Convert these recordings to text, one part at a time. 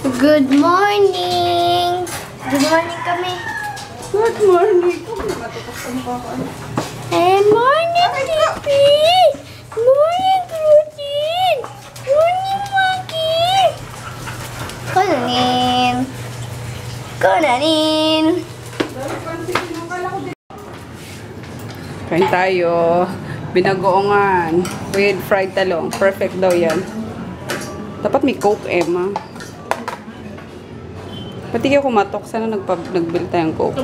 Good morning! Good morning kami. Good morning. And morning, Tipi! Morning, Grutin! Morning, Monkey! Kunanin! Kunanin! Kain tayo. Binagoongan with fried talong. Perfect daw yan. Dapat may Coke, Emma. Pati kayo kumatok. Sana nagbil tayong Coke.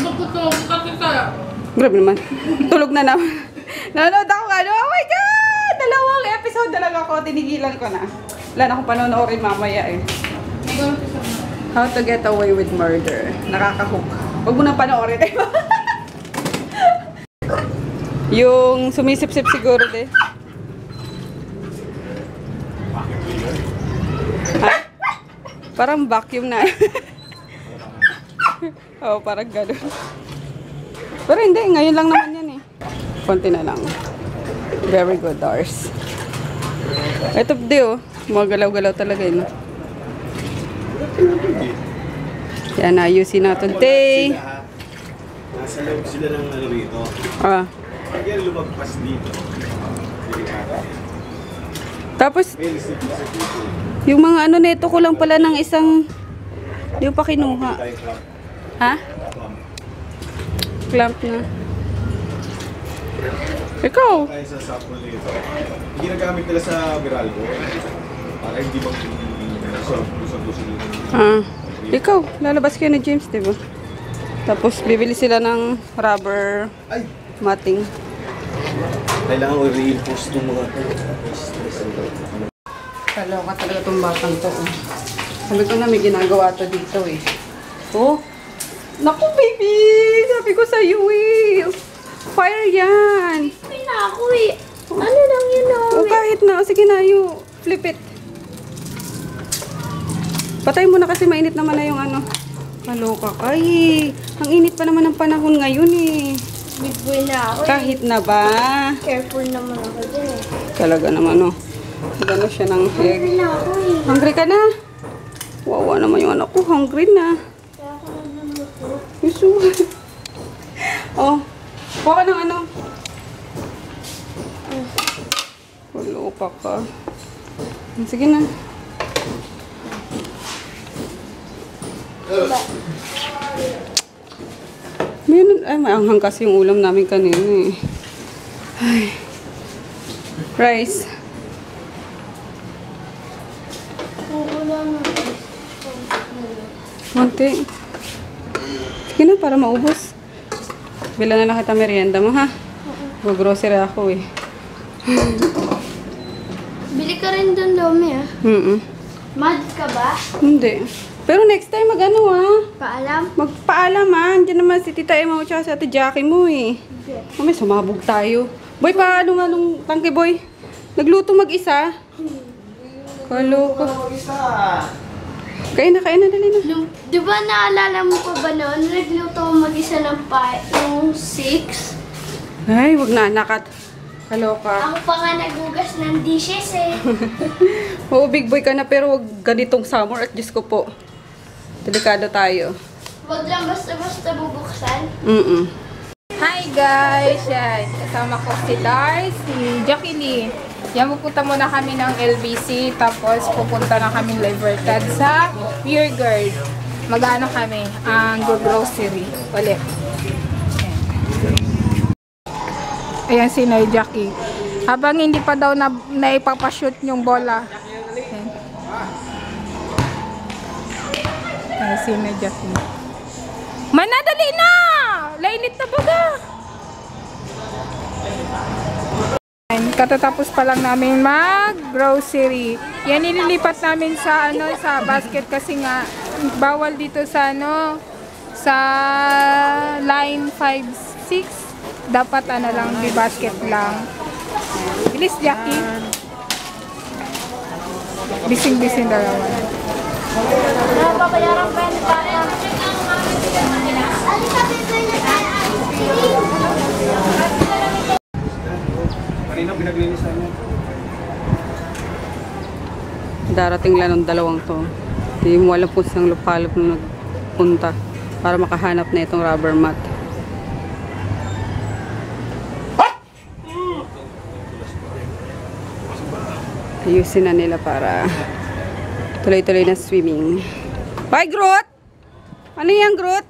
Grabe naman. Tulog na naman. Nanonood ako nga. Oh my God! Dalawang episode na lang ako. Tinigilan ko na. Wala na akong panonoorin mamaya eh. How to Get Away with Murder. Nakaka-hook. Huwag mo nang panoorin eh. Yung sumisip-sip siguro din. Ha? Parang vacuum na. Oo, parang gano'n. Pero hindi, ngayon lang naman yan eh. Konti na lang. Very good, Dars. Ito di oh. Mga galaw-galaw talaga yun. Yan, ayusin natin. Tay! Nasa loob sila ng ano rito. Ah. Kaya lumagpas dito. Tapos, yung mga ano nito ko lang pala ng isang, di ko pa kinuha. Ha? Clamp na. Ikaw? Tayo sa sample dito. Ginagamit nila sa Viralgo. Para hindi Ah. Ikaw, lalabas kayo ni James, diba? Tapos, bibili sila ng rubber matting. Kailangan ko i-reinforce itong mga Kaloka talaga itong batang to. Oh. Sabi ko na may ginagawa to dito eh. Oh! Naku baby! Sabi ko sa'yo eh! Fire yan! Ay na ako eh. Ano lang yun oh? O kahit na. Sige na you. Flip it. Patay mo na kasi mainit naman na yung ano. Kaloka ka eh. Ang init pa naman ng panahon ngayon eh. Big boy na ako eh. Kahit na ba? Careful naman ako dyan eh. Talaga naman oh. Gano'n siya ng egg. Hungry na ako eh. Hungry ka na? Wawa naman yung anak ko. Hungry na. Kaya ako nagluto. Isu. Oh. Kuha ka ng ano. Kaloka ka. Sige na. Meron, ay, maanghang kasi yung ulam namin kanina eh. Ay. Rice. Konti. Sige na, para maubos. Bila na lang kita merienda mo, ha? Mag-grocery ako, eh. Bili ka rin doon, Lomi ah. Mad ka ba? Hindi. Pero next time, mag-ano, ha? Paalam? Magpaalam, ha? Diyan naman si Tita Emma at si Ate Jackie mo, eh. Mamaya, sumabog tayo. Boy, paano nga nung tangke, boy? Nagluto mag-isa? Kaloka. Kain na, dali na. Di ba naalala mo pa ba noon? Nagluto ko mag-isa ng yung 6. Ay, wag na, nakat. Kaloka. Ako pa nga nagugas ng dishes eh. Oo, big boy ka na, pero wag ganitong summer at Diyos ko po. Delikado tayo. Wag lang basta-basta bubuksan. Hi guys! Yan. Kasama ko si Dars, si Jackie Lee. Yan, pupunta muna kami ng LBC, tapos pupunta na kami Libertad sa Beer Guard. Mag-ano kami, ang grocery ulit. Ayan si Noy Jackie. Habang hindi pa daw naipapashoot yung bola. Ayan si Noy Jackie. Manadali na! Lainit na baga! Katatapos pa lang namin mag-grocery. Yan nililipat namin sa sa basket kasi nga bawal dito sa sa line 5-6. Dapat lang di basket lang. Bilis Jackie. Bising-bising dalawa. Napapayaran pa yung tayo. Kanina pinaglinis namin. Darating lang ng dalawang to. Hindi mo alam kung saan lupalop na nagpunta para makahanap na itong rubber mat. Ayusin na nila para tuloy-tuloy na swimming. Bye, Groot! Ano yan, Groot?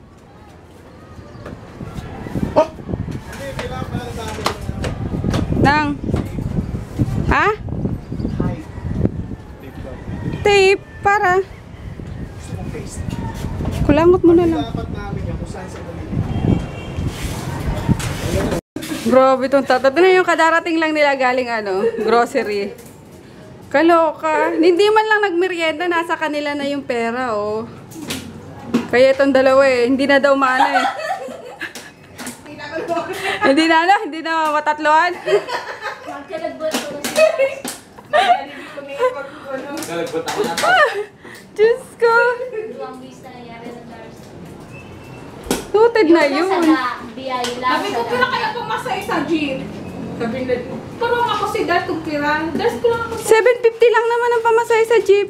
Nang? Ha? Tape, para. Kulangot mo na lang. Grabe itong tata. Ito na yung kadarating lang nila galing grocery. Kaloka. Hindi man lang nagmerienda, nasa kanila na yung pera, oh. Kaya itong dalawa hindi na daw maano eh. Hindi na matatloan. Magkalagbot ko na Nalagbot ako na. Diyos ko. Duwang bis na nangyari na Dars. Suted na yun. Sana biyahe lang. Sabi ko, pila kaya pumasay sa jeep. Sabi na, parang ako si Dad kung pira. Dad, pila ako. 750 lang naman ang pamasahe sa jeep.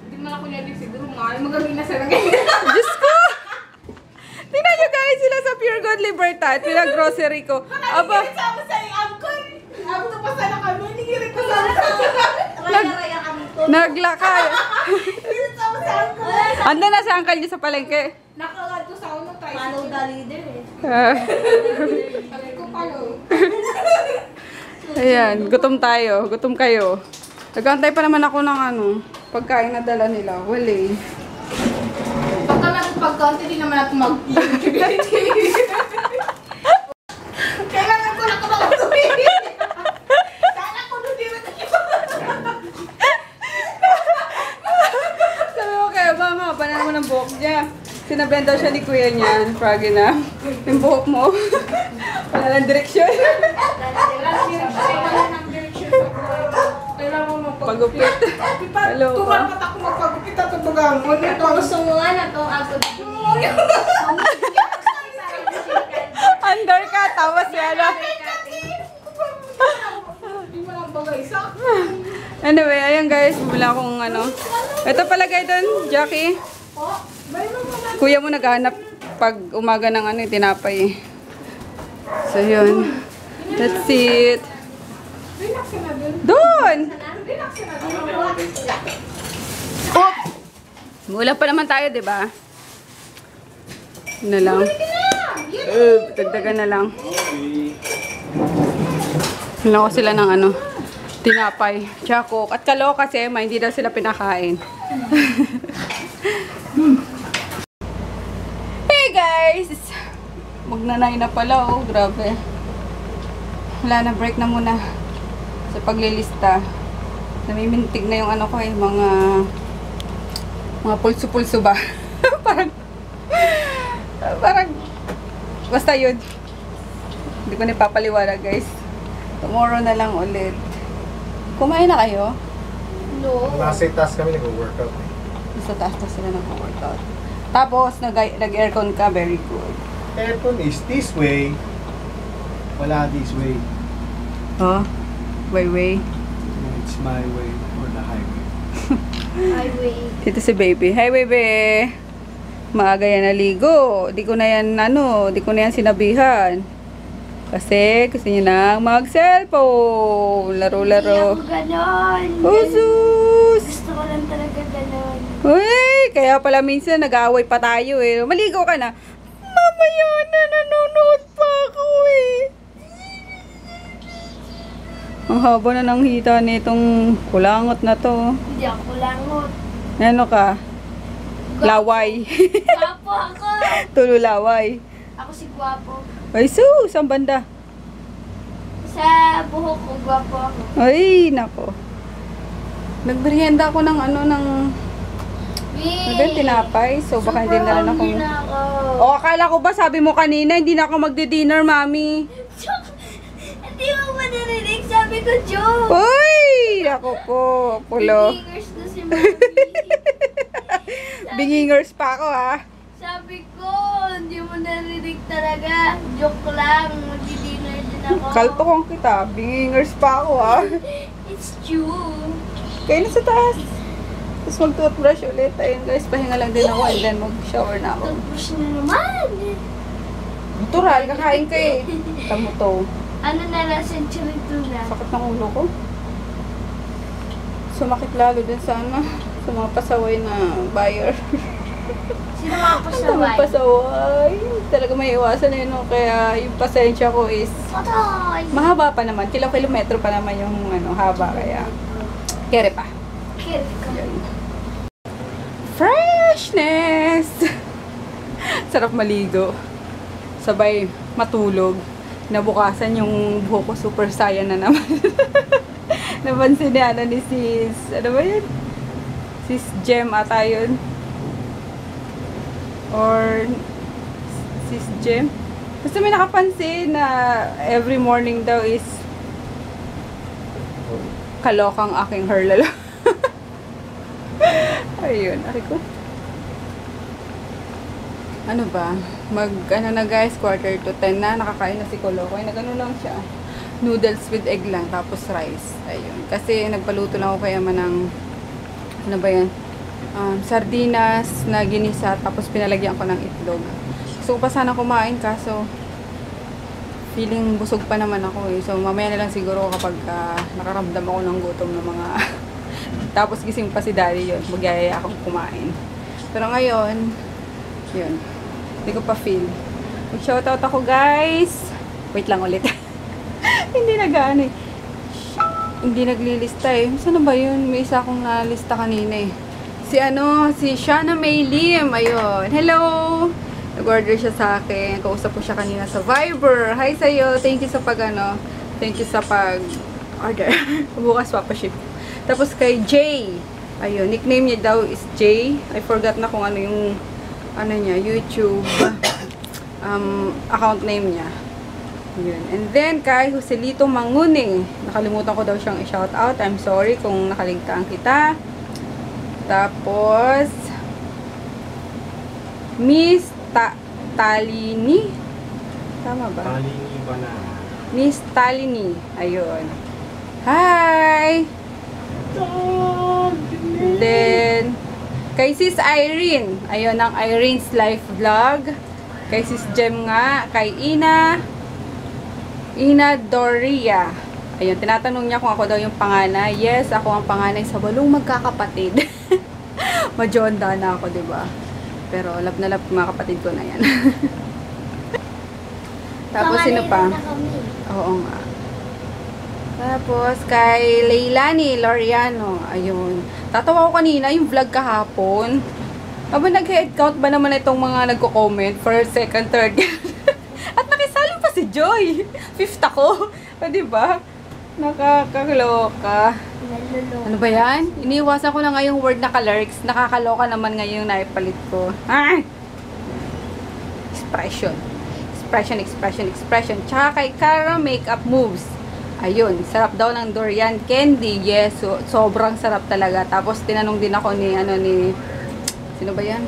Hindi man ako niya siguro nga. Magaling na sila ganyan. Diyos ko. Tingnan nyo guys, sila sa Pure Gold Libertad. Pina-grocery ko. Aba, Sama sa uncle. Abto pa sana kami. Ningirit ko sa Raya-raya kami to. naglakay. Sama sa uncle. Ando na si uncle niyo sa palengke. Nakagad ko sa uno tayo. Follow the leader eh. Sabi ko follow. Ayan, gutom tayo. Gutom kayo. Nagantay pa naman ako ng pagkain na dala nila. Wala. Pagka natin pagkaunti, di naman natin mag-YouTube. Kailangan ko na kumakasunod. Sana ko nun din natin Sabi ko kayo, mama, panan mo ng buhok niya. Sinabihan daw siya ni kuya niya, Froggy na, yung buhok mo. Wala lang direksyon. Kailangan mo magpagupit. Pagupit. Hello, Tuman pat ako magpagupit at tutugang mo. Ito gusto mo nga na itong agad. Undercut, tapos yan. Hindi mo lang bagay sa Anyway, ayan guys, bumila akong Ito palagay doon, Jackie. Kuya mo naghanap pag umaga ng tinapay. So yun. That's it. relax na dun. Doon! Relax na dun. Oh! Mula pa naman tayo, di ba? Na lang. Dagdagan na lang. Wala ko sila ng tinapay. Tsaka coke. At kaloka si Emma, hindi daw sila pinakain. Hey guys! Magnanay na pala, oh. Grabe. Wala na, break na muna sa paglilista. Namimintig na yung ko mga pulso-pulso ba? parang basta yun. Hindi ko na papaliwanag guys. Tomorrow na lang ulit. Kumain na kayo? No. Nasa task kami, nag-workout. Sa taas-taas sila nag-workout. Tapos, nag-aircon ka, very good. Aircon is this way. Wala this way. Oh, way. It's my way or the highway. Highway. Dito si baby. Hi, baby. Maaga yan naligo. Di ko na yan sinabihan. Kasi gusto niya nang mag-cellphone. Laro-laro. Hindi ako ganon. Usus! Gusto ko lang talaga ganon. Uy, kaya pala minsan nag-aaway pa tayo eh. Maligo ka na. Mamaya na, nanonood pa ako eh. Ang haba na ng hita nitong kulangot na to. Hindi ako langot. Ano ka? Laway. Gwapo ako. Tululaway. Ako si Gwapo. Ay, sus! Ang banda. Sa buhok ko, Gwapo ako. Ay, nako. Nagmerienda ako ng tinapay. So, baka hindi na rin ako. Super hungry na ako. O, akala ko ba, sabi mo kanina, hindi na ako magdi-dinner, mami. Joke! Hindi mo ba narinig? Sabi ko, joke! Uy! Ako po, pulo. Bingers na si Mami. Bingingers pa ako, ha? Sabi ko, hindi mo narinig talaga. Joke lang. Magdi-dinner din ako. Kaltokong kita. Bingingers pa ako, ha? It's true. Kayo na sa taas. Tapos mag-toothbrush ulit. Ayun guys, pahinga lang din ako and then mag-shower na ako. Tapos na naman. Natural, kakain ka eh. Tamo to. Ano na lang, century 2 na. Sakit ng ulo ko. Sumakit lalo din sa ano, sa mga pasaway na buyer. Sino mga Ang pasaway? pasaway. Talaga may iwasan na yun. No? Kaya yung pasensya ko is Patay! mahaba pa naman. Kilometro pa naman yung ano, haba. Kaya kere pa. Kiri ka. Freshness! Sarap maligo. Sabay matulog. Nabukasan yung buhok ko super saiyan na naman. Napansin ni ano ni sis. Ano ba yun? Sis Gem ata yun. Or sis Gem. Basta may nakapansin na every morning daw is kalokang aking hair lalo. Ayun, ari ko. Ano ba? Ano na guys, 9:45 na. Nakakain na si Kolokoy. Nagano lang siya. Noodles with egg lang, tapos rice. Ayun. Kasi nagpaluto lang ako kay ama ng, ano ba yan? Sardinas na ginisa, tapos pinalagyan ko ng itlog. Gusto ko pa sana kumain, kaso feeling busog pa naman ako eh. So mamaya na lang siguro kapag nakaramdam ako ng gutom ng mga tapos gising pa si daddy yun, magyayaya akong kumain. Pero ngayon, yun, hindi ko pa feel. Mag-shoutout ako guys. Wait lang ulit. Hindi nag-ano eh. Hindi naglilista eh. Saan ba yun? May isa akong nalista kanina eh. Si Shana May Lim. Ayun. Hello! Nag-order siya sa akin. Kausap ko siya kanina sa Viber. Hi sa'yo. Thank you sa thank you sa pag-order. Bukas papaship. Tapos kay Jay. Ayun. Nickname niya daw is Jay. I forgot na kung ano yung niya, YouTube account name niya. Yun. And then, kay Joselito Manguning. Nakalimutan ko daw siyang i-shoutout. I'm sorry kung nakaligtaan kita. Tapos, Miss Talini. Tama ba? Talini ba na? Miss Talini. Ayun. Hi! And then, kay Sis Irene. Ayun, ang Irene's Life Vlog. Kay Sis Gem nga. Kay Ina Doria. Ayun, tinatanong niya kung ako daw yung panganay. Yes, ako ang panganay sa 8 magkakapatid. Majonda na ako, diba? Pero love na love mga kapatid ko na yan. Tapos sino pa? Oo nga. Tapos kay Leilani Loriano. Ayun. Tatawa ko kanina yung vlog kahapon. Aba, nag-head count ba naman itong mga nagko-comment? First, second, third. At nakisali pa si Joy. 5th ako. O, diba? Nakakaloka. Ano ba yan? Iniiwasan ko na nga yung word na ka-lurks. Nakakaloka naman ngayon yung naipalit ko. Ah! Expression. Expression. Tsaka kay Cara Makeup Moves. Ayun, sarap daw ng durian candy. Yes, sobrang sarap talaga. Tapos tinanong din ako ni sino ba yan?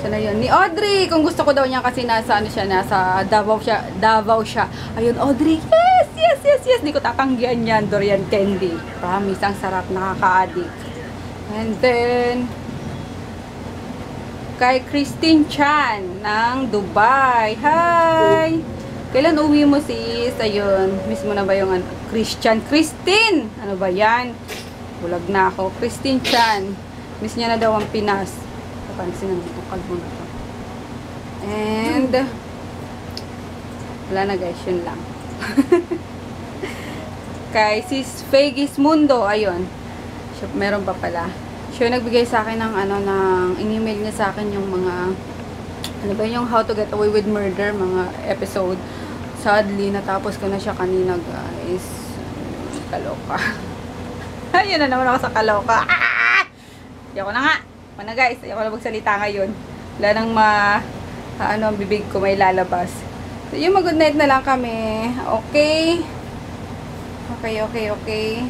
Sana yun? Ni Audrey! Kung gusto ko daw niya kasi nasa Davao siya. Ayun, Audrey, yes! Di ko tatanggihan yan, durian candy. Promise, ang sarap, nakaka-addict. And then, kay Christine Chan ng Dubai. Hi! Kailan uwi mo sis? Ayun, miss mo na ba yung Christine! Ano ba yan? Bulag na ako. Christine Chan. Miss niya na daw ang Pinas. Papansin ang tukal mo na to. And, wala na guys, yun lang. Kay sis Fagis Mundo, ayun. Siya, meron pa pala. Siya nagbigay sa akin ng in-email niya sa akin yung mga, ano ba yung How to Get Away with Murder, mga episode. Sadly, natapos ko na siya kanina guys. Kaloka. Ayun na naman ako sa kaloka. Ayoko na nga. Mana guys, ayoko na magsalita ngayon. Wala nang ang bibig ko may lalabas. So, yung mag-good night na lang kami. Okay? Okay.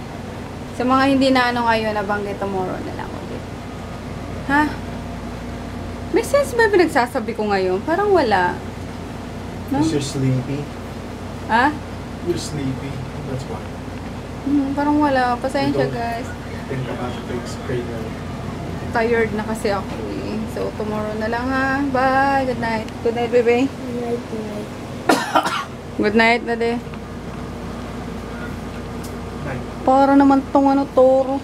Sa mga hindi na ngayon, nabanggit tomorrow na lang ulit. Ha? May sense ba pinagsasabi ko ngayon? Parang wala. No? You're sleepy. Ha? You're sleepy. That's why. Parang wala. Pasensya guys. Think about the big screen. Tired na kasi ako eh. So, tomorrow na lang ha. Bye. Good night. Good night, baby. Night, night. Good night, Dade. Para naman tong ano, toro.